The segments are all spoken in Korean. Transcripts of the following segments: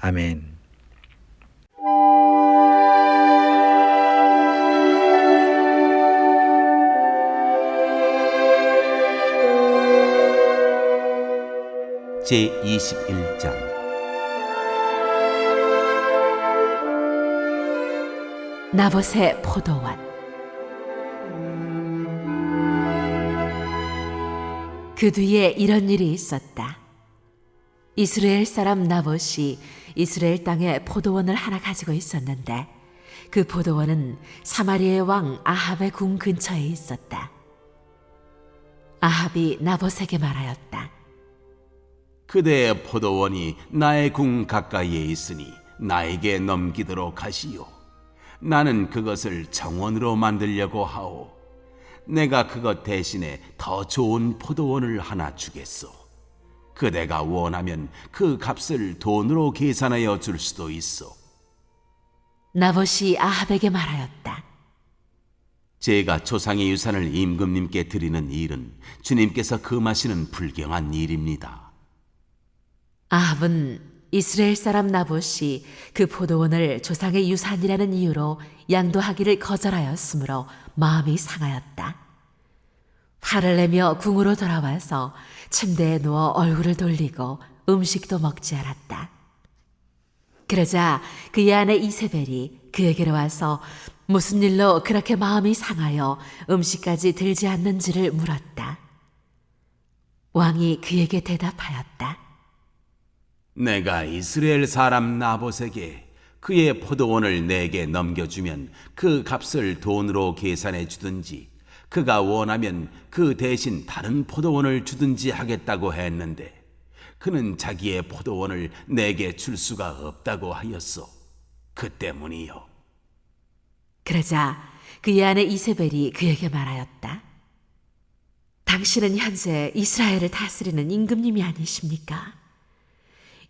아멘. 제21장 나봇의 포도원. 그 뒤에 이런 일이 있었다. 이스라엘 사람 나봇이 이스라엘 땅에 포도원을 하나 가지고 있었는데 그 포도원은 사마리아의 왕 아합의 궁 근처에 있었다. 아합이 나봇에게 말하였다. 그대의 포도원이 나의 궁 가까이에 있으니 나에게 넘기도록 하시오. 나는 그것을 정원으로 만들려고 하오. 내가 그것 대신에 더 좋은 포도원을 하나 주겠소. 그대가 원하면 그 값을 돈으로 계산하여 줄 수도 있어. 나봇이 아합에게 말하였다. 제가 조상의 유산을 임금님께 드리는 일은 주님께서 금하시는 불경한 일입니다. 아합은 이스라엘 사람 나봇이 그 포도원을 조상의 유산이라는 이유로 양도하기를 거절하였으므로 마음이 상하였다. 화를 내며 궁으로 돌아와서 침대에 누워 얼굴을 돌리고 음식도 먹지 않았다. 그러자 그의 아내 이세벨이 그에게로 와서 무슨 일로 그렇게 마음이 상하여 음식까지 들지 않는지를 물었다. 왕이 그에게 대답하였다. 내가 이스라엘 사람 나봇에게 그의 포도원을 내게 넘겨주면 그 값을 돈으로 계산해 주든지 그가 원하면 그 대신 다른 포도원을 주든지 하겠다고 했는데 그는 자기의 포도원을 내게 줄 수가 없다고 하였소. 그 때문이요. 그러자 그의 아내 이세벨이 그에게 말하였다. 당신은 현재 이스라엘을 다스리는 임금님이 아니십니까?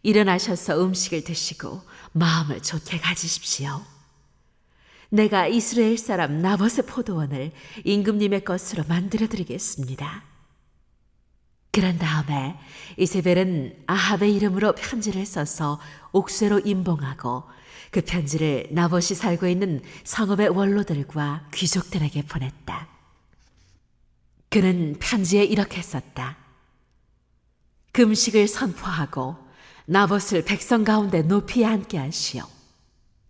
일어나셔서 음식을 드시고 마음을 좋게 가지십시오. 내가 이스라엘 사람 나봇의 포도원을 임금님의 것으로 만들어 드리겠습니다. 그런 다음에 이세벨은 아합의 이름으로 편지를 써서 옥쇄로 임봉하고 그 편지를 나봇이 살고 있는 성읍의 원로들과 귀족들에게 보냈다. 그는 편지에 이렇게 썼다. 금식을 선포하고 나봇을 백성 가운데 높이 앉게 하시오.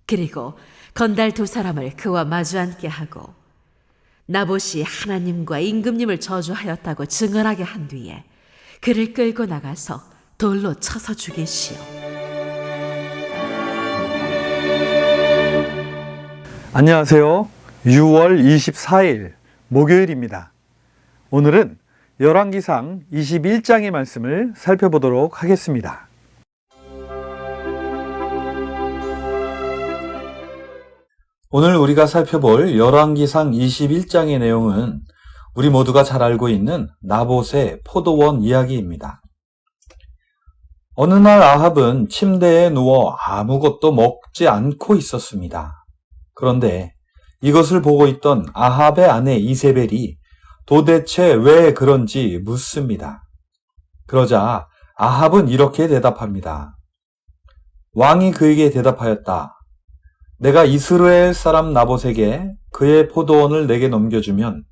그리고 건달 2사람을 그와 마주 앉게 하고 나봇이 하나님과 임금님을 저주하였다고 증언하게 한 뒤에 그를 끌고 나가서 돌로 쳐서 죽이시오. 안녕하세요. 6월 24일 목요일입니다. 오늘은 열왕기상 21장의 말씀을 살펴보도록 하겠습니다. 오늘 우리가 살펴볼 열왕기상 21장의 내용은 우리 모두가 잘 알고 있는 나봇의 포도원 이야기입니다. 어느 날 아합은 침대에 누워 아무것도 먹지 않고 있었습니다. 그런데 이것을 보고 있던 아합의 아내 이세벨이 도대체 왜 그런지 묻습니다. 그러자 아합은 이렇게 대답합니다. 왕이 그에게 대답하였다. 내가 이스라엘 사람 나봇에게 그의 포도원을 내게 넘겨주면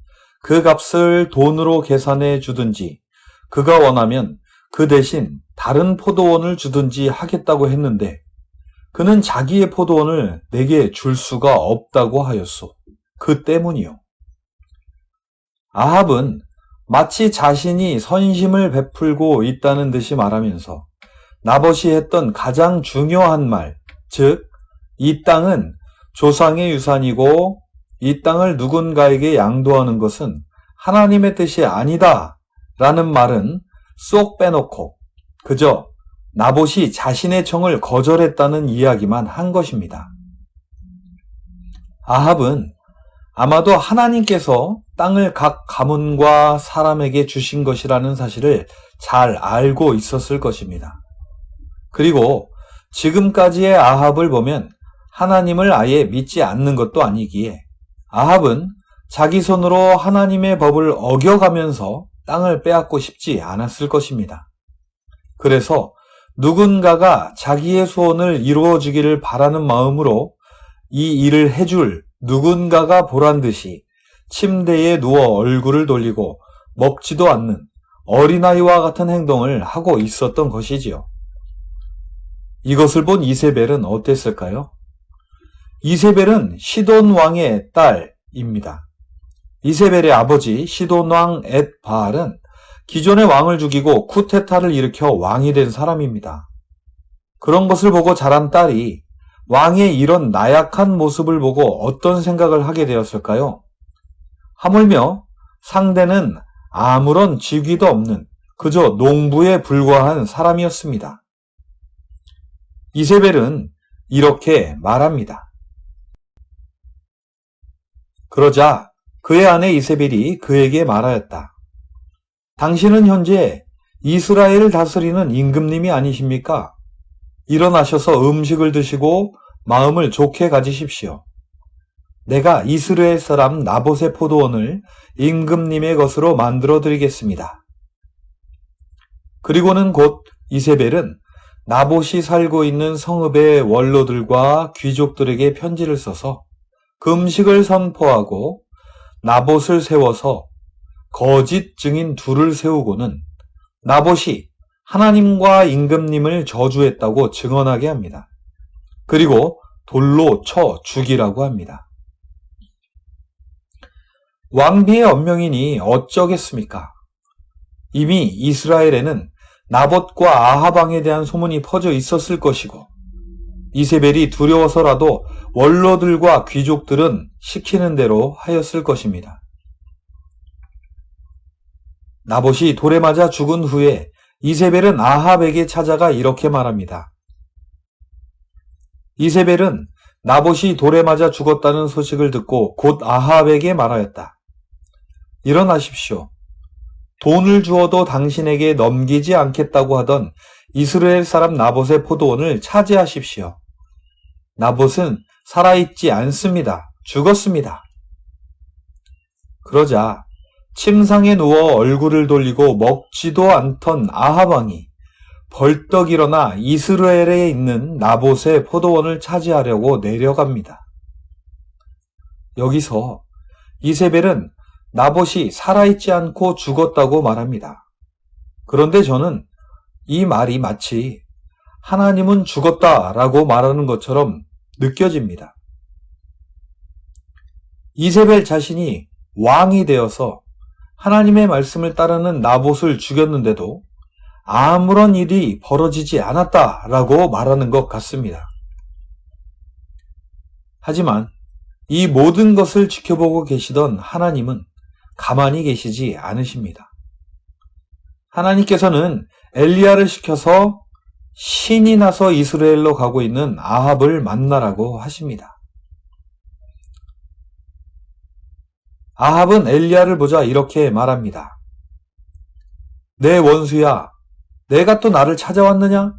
그 값을 돈으로 계산해 주든지 그가 원하면 그 대신 다른 포도원을 주든지 하겠다고 했는데 그는 자기의 포도원을 내게 줄 수가 없다고 하였소. 그 때문이요. 아합은 마치 자신이 선심을 베풀고 있다는 듯이 말하면서 나봇이 했던 가장 중요한 말, 즉 이 땅은 조상의 유산이고 이 땅을 누군가에게 양도하는 것은 하나님의 뜻이 아니다 라는 말은 쏙 빼놓고 그저 나봇이 자신의 청을 거절했다는 이야기만 한 것입니다. 아합은 아마도 하나님께서 땅을 각 가문과 사람에게 주신 것이라는 사실을 잘 알고 있었을 것입니다. 그리고 지금까지의 아합을 보면 하나님을 아예 믿지 않는 것도 아니기에 아합은 자기 손으로 하나님의 법을 어겨가면서 땅을 빼앗고 싶지 않았을 것입니다. 그래서 누군가가 자기의 소원을 이루어주기를 바라는 마음으로 이 일을 해줄 누군가가 보란 듯이 침대에 누워 얼굴을 돌리고 먹지도 않는 어린아이와 같은 행동을 하고 있었던 것이지요. 이것을 본 이세벨은 어땠을까요? 이세벨은 시돈 왕의 딸입니다. 이세벨의 아버지 시돈 왕 엣바알은 기존의 왕을 죽이고 쿠데타를 일으켜 왕이 된 사람입니다. 그런 것을 보고 자란 딸이 왕의 이런 나약한 모습을 보고 어떤 생각을 하게 되었을까요? 하물며 상대는 아무런 직위도 없는 그저 농부에 불과한 사람이었습니다. 이세벨은 이렇게 말합니다. 그러자 그의 아내 이세벨이 그에게 말하였다. 당신은 현재 이스라엘을 다스리는 임금님이 아니십니까? 일어나셔서 음식을 드시고 마음을 좋게 가지십시오. 내가 이스라엘 사람 나봇의 포도원을 임금님의 것으로 만들어 드리겠습니다. 그리고는 곧 이세벨은 나봇이 살고 있는 성읍의 원로들과 귀족들에게 편지를 써서 금식을 선포하고 나봇을 세워서 거짓 증인 둘을 세우고는 나봇이 하나님과 임금님을 저주했다고 증언하게 합니다. 그리고 돌로 쳐 죽이라고 합니다. 왕비의 언명이니 어쩌겠습니까? 이미 이스라엘에는 나봇과 아합 왕에 대한 소문이 퍼져 있었을 것이고 이세벨이 두려워서라도 원로들과 귀족들은 시키는 대로 하였을 것입니다. 나봇이 돌에 맞아 죽은 후에 이세벨은 아합에게 찾아가 이렇게 말합니다. 이세벨은 나봇이 돌에 맞아 죽었다는 소식을 듣고 곧 아합에게 말하였다. 일어나십시오. 돈을 주어도 당신에게 넘기지 않겠다고 하던 이스라엘 사람 나봇의 포도원을 차지하십시오. 나봇은 살아있지 않습니다. 죽었습니다. 그러자 침상에 누워 얼굴을 돌리고 먹지도 않던 아합 왕이 벌떡 일어나 이스라엘에 있는 나봇의 포도원을 차지하려고 내려갑니다. 여기서 이세벨은 나봇이 살아있지 않고 죽었다고 말합니다. 그런데 저는 이 말이 마치 하나님은 죽었다라고 말하는 것처럼 느껴집니다. 이세벨 자신이 왕이 되어서 하나님의 말씀을 따르는 나봇을 죽였는데도 아무런 일이 벌어지지 않았다라고 말하는 것 같습니다. 하지만 이 모든 것을 지켜보고 계시던 하나님은 가만히 계시지 않으십니다. 하나님께서는 엘리야를 시켜서 신이 나서 이스라엘로 가고 있는 아합을 만나라고 하십니다. 아합은 엘리야를 보자 이렇게 말합니다. 내 원수야, 내가 또 나를 찾아왔느냐?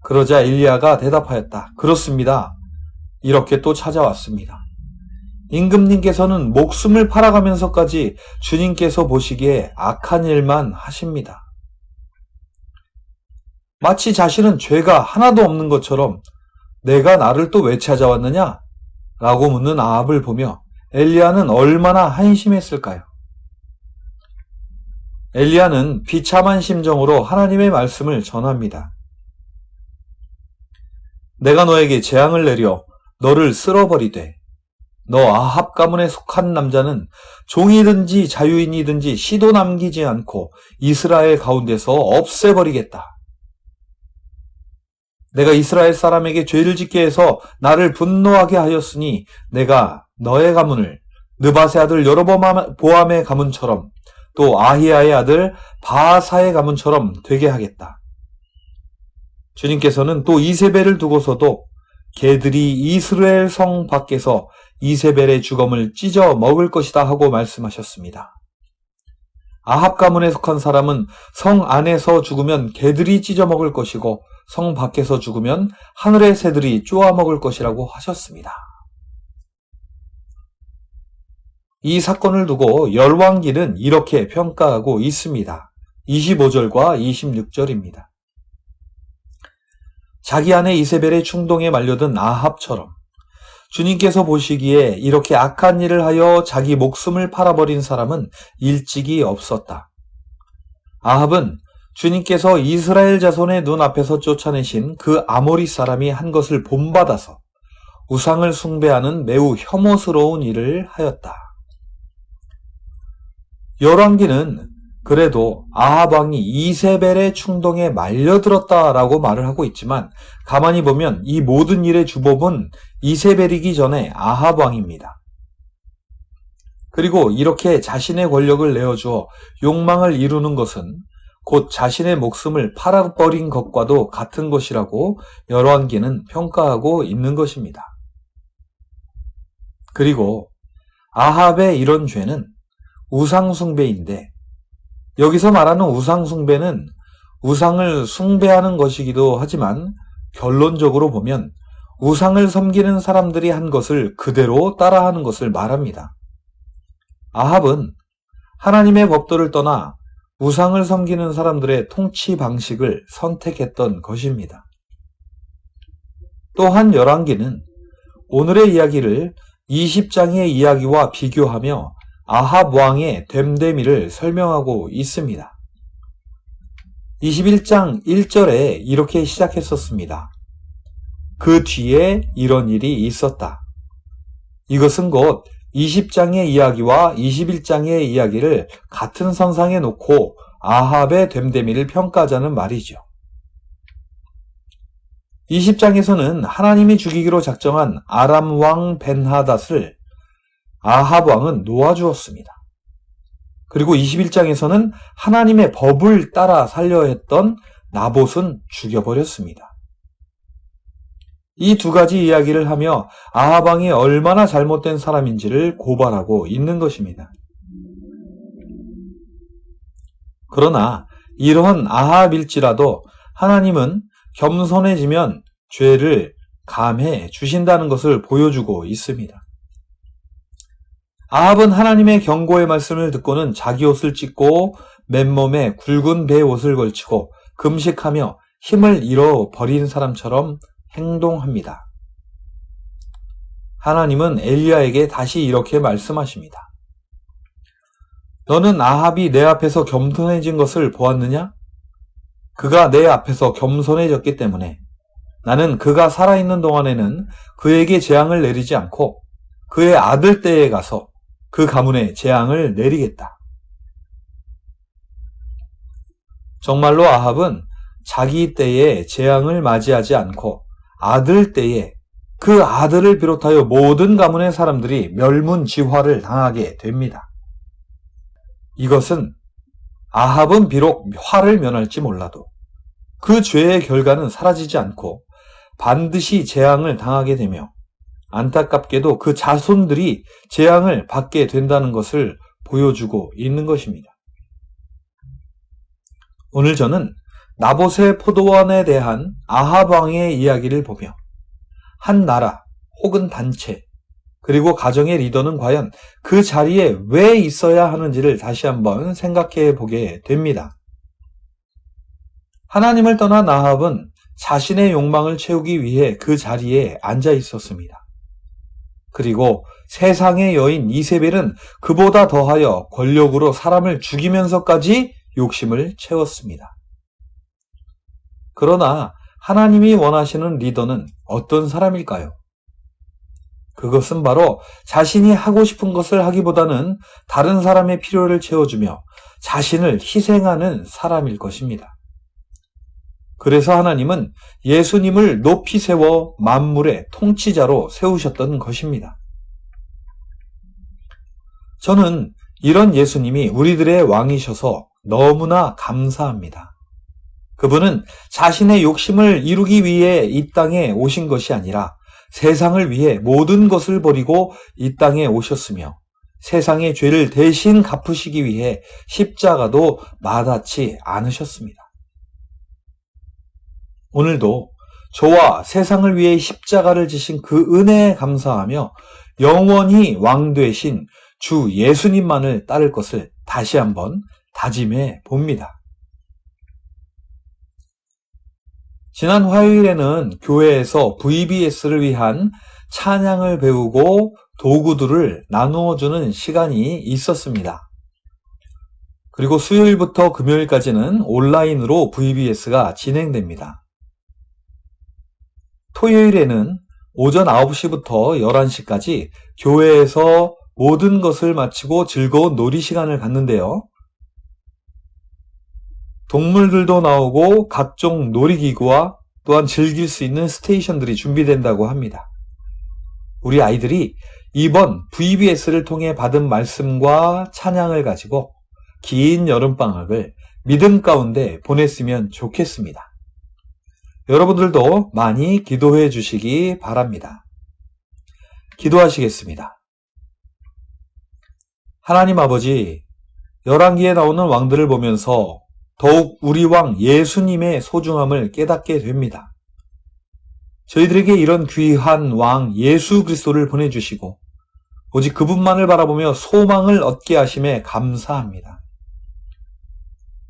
그러자 엘리야가 대답하였다. 그렇습니다. 이렇게 또 찾아왔습니다. 임금님께서는 목숨을 팔아가면서까지 주님께서 보시기에 악한 일만 하십니다. 마치 자신은 죄가 하나도 없는 것처럼 내가 나를 또 왜 찾아왔느냐? 라고 묻는 아합을 보며 엘리야는 얼마나 한심했을까요? 엘리야는 비참한 심정으로 하나님의 말씀을 전합니다. 내가 너에게 재앙을 내려 너를 쓸어버리되 너 아합 가문에 속한 남자는 종이든지 자유인이든지 씨도 남기지 않고 이스라엘 가운데서 없애버리겠다. 내가 이스라엘 사람에게 죄를 짓게 해서 나를 분노하게 하였으니 내가 너의 가문을 느밧의 아들 여로보암의 가문처럼 또 아히야의 아들 바하사의 가문처럼 되게 하겠다. 주님께서는 또 이세벨을 두고서도 개들이 이스라엘 성 밖에서 이세벨의 주검을 찢어 먹을 것이다 하고 말씀하셨습니다. 아합 가문에 속한 사람은 성 안에서 죽으면 개들이 찢어 먹을 것이고 성 밖에서 죽으면 하늘의 새들이 쪼아 먹을 것이라고 하셨습니다. 이 사건을 두고 열왕기는 이렇게 평가하고 있습니다. 25절과 26절입니다. 자기 아내 이세벨의 충동에 말려든 아합처럼 주님께서 보시기에 이렇게 악한 일을 하여 자기 목숨을 팔아버린 사람은 일찍이 없었다. 아합은 주님께서 이스라엘 자손의 눈앞에서 쫓아내신 그 아모리 사람이 한 것을 본받아서 우상을 숭배하는 매우 혐오스러운 일을 하였다. 열왕기는 그래도 아합 왕이 이세벨의 충동에 말려들었다라고 말을 하고 있지만 가만히 보면 이 모든 일의 주범은 이세벨이기 전에 아합 왕입니다. 그리고 이렇게 자신의 권력을 내어주어 욕망을 이루는 것은 곧 자신의 목숨을 팔아버린 것과도 같은 것이라고 열왕기는 평가하고 있는 것입니다. 그리고 아합의 이런 죄는 우상숭배인데 여기서 말하는 우상숭배는 우상을 숭배하는 것이기도 하지만 결론적으로 보면 우상을 섬기는 사람들이 한 것을 그대로 따라하는 것을 말합니다. 아합은 하나님의 법도를 떠나 우상을 섬기는 사람들의 통치 방식을 선택했던 것입니다. 또한 열왕기는 오늘의 이야기를 20장의 이야기와 비교하며 아합 왕의 됨됨이를 설명하고 있습니다. 21장 1절에 이렇게 시작했었습니다. 그 뒤에 이런 일이 있었다. 이것은 곧 20장의 이야기와 21장의 이야기를 같은 선상에 놓고 아합의 됨됨이를 평가하자는 말이죠. 20장에서는 하나님이 죽이기로 작정한 아람 왕 벤하닷을 아합 왕은 놓아주었습니다. 그리고 21장에서는 하나님의 법을 따라 살려 했던 나봇은 죽여버렸습니다. 이 두 가지 이야기를 하며 아합 왕이 얼마나 잘못된 사람인지를 고발하고 있는 것입니다. 그러나 이러한 아합일지라도 하나님은 겸손해지면 죄를 감해 주신다는 것을 보여주고 있습니다. 아합은 하나님의 경고의 말씀을 듣고는 자기 옷을 찢고 맨몸에 굵은 배 옷을 걸치고 금식하며 힘을 잃어버린 사람처럼 행동합니다. 하나님은 엘리야에게 다시 이렇게 말씀하십니다. 너는 아합이 내 앞에서 겸손해진 것을 보았느냐? 그가 내 앞에서 겸손해졌기 때문에 나는 그가 살아있는 동안에는 그에게 재앙을 내리지 않고 그의 아들 때에 가서 그 가문에 재앙을 내리겠다. 정말로 아합은 자기 때에 재앙을 맞이하지 않고 아들 때에 그 아들을 비롯하여 모든 가문의 사람들이 멸문지화를 당하게 됩니다. 이것은 아합은 비록 화를 면할지 몰라도 그 죄의 결과는 사라지지 않고 반드시 재앙을 당하게 되며 안타깝게도 그 자손들이 재앙을 받게 된다는 것을 보여주고 있는 것입니다. 오늘 저는 나봇의 포도원에 대한 아합 왕의 이야기를 보며 한 나라 혹은 단체 그리고 가정의 리더는 과연 그 자리에 왜 있어야 하는지를 다시 한번 생각해 보게 됩니다. 하나님을 떠난 아합은 자신의 욕망을 채우기 위해 그 자리에 앉아 있었습니다. 그리고 세상의 여인 이세벨은 그보다 더하여 권력으로 사람을 죽이면서까지 욕심을 채웠습니다. 그러나 하나님이 원하시는 리더는 어떤 사람일까요? 그것은 바로 자신이 하고 싶은 것을 하기보다는 다른 사람의 필요를 채워주며 자신을 희생하는 사람일 것입니다. 그래서 하나님은 예수님을 높이 세워 만물의 통치자로 세우셨던 것입니다. 저는 이런 예수님이 우리들의 왕이셔서 너무나 감사합니다. 그분은 자신의 욕심을 이루기 위해 이 땅에 오신 것이 아니라 세상을 위해 모든 것을 버리고 이 땅에 오셨으며 세상의 죄를 대신 갚으시기 위해 십자가도 마다치 않으셨습니다. 오늘도 저와 세상을 위해 십자가를 지신 그 은혜에 감사하며 영원히 왕 되신 주 예수님만을 따를 것을 다시 한번 다짐해 봅니다. 지난 화요일에는 교회에서 VBS를 위한 찬양을 배우고 도구들을 나누어 주는 시간이 있었습니다. 그리고 수요일부터 금요일까지는 온라인으로 VBS가 진행됩니다. 토요일에는 오전 9시부터 11시까지 교회에서 모든 것을 마치고 즐거운 놀이 시간을 갖는데요. 동물들도 나오고 각종 놀이기구와 또한 즐길 수 있는 스테이션들이 준비된다고 합니다. 우리 아이들이 이번 VBS를 통해 받은 말씀과 찬양을 가지고 긴 여름방학을 믿음 가운데 보냈으면 좋겠습니다. 여러분들도 많이 기도해 주시기 바랍니다. 기도하시겠습니다. 하나님 아버지, 열왕기에 나오는 왕들을 보면서 더욱 우리 왕 예수님의 소중함을 깨닫게 됩니다. 저희들에게 이런 귀한 왕 예수 그리스도를 보내주시고 오직 그분만을 바라보며 소망을 얻게 하심에 감사합니다.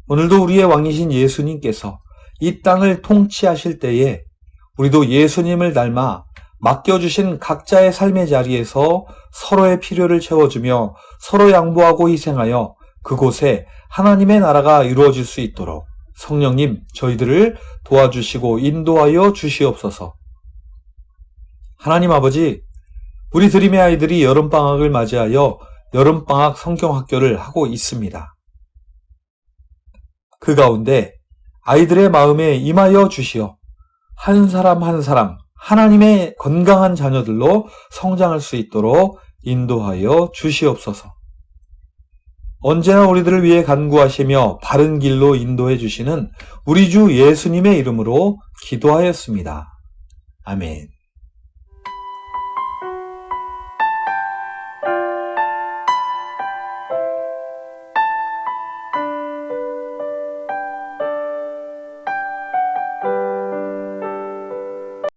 오늘도 우리의 왕이신 예수님께서 이 땅을 통치하실 때에 우리도 예수님을 닮아 맡겨주신 각자의 삶의 자리에서 서로의 필요를 채워주며 서로 양보하고 희생하여 그곳에 하나님의 나라가 이루어질 수 있도록 성령님 저희들을 도와주시고 인도하여 주시옵소서. 하나님 아버지, 우리 드림의 아이들이 여름방학을 맞이하여 여름방학 성경학교를 하고 있습니다. 그 가운데 아이들의 마음에 임하여 주시어 한 사람 한 사람 하나님의 건강한 자녀들로 성장할 수 있도록 인도하여 주시옵소서. 언제나 우리들을 위해 간구하시며 바른 길로 인도해 주시는 우리 주 예수님의 이름으로 기도하였습니다. 아멘.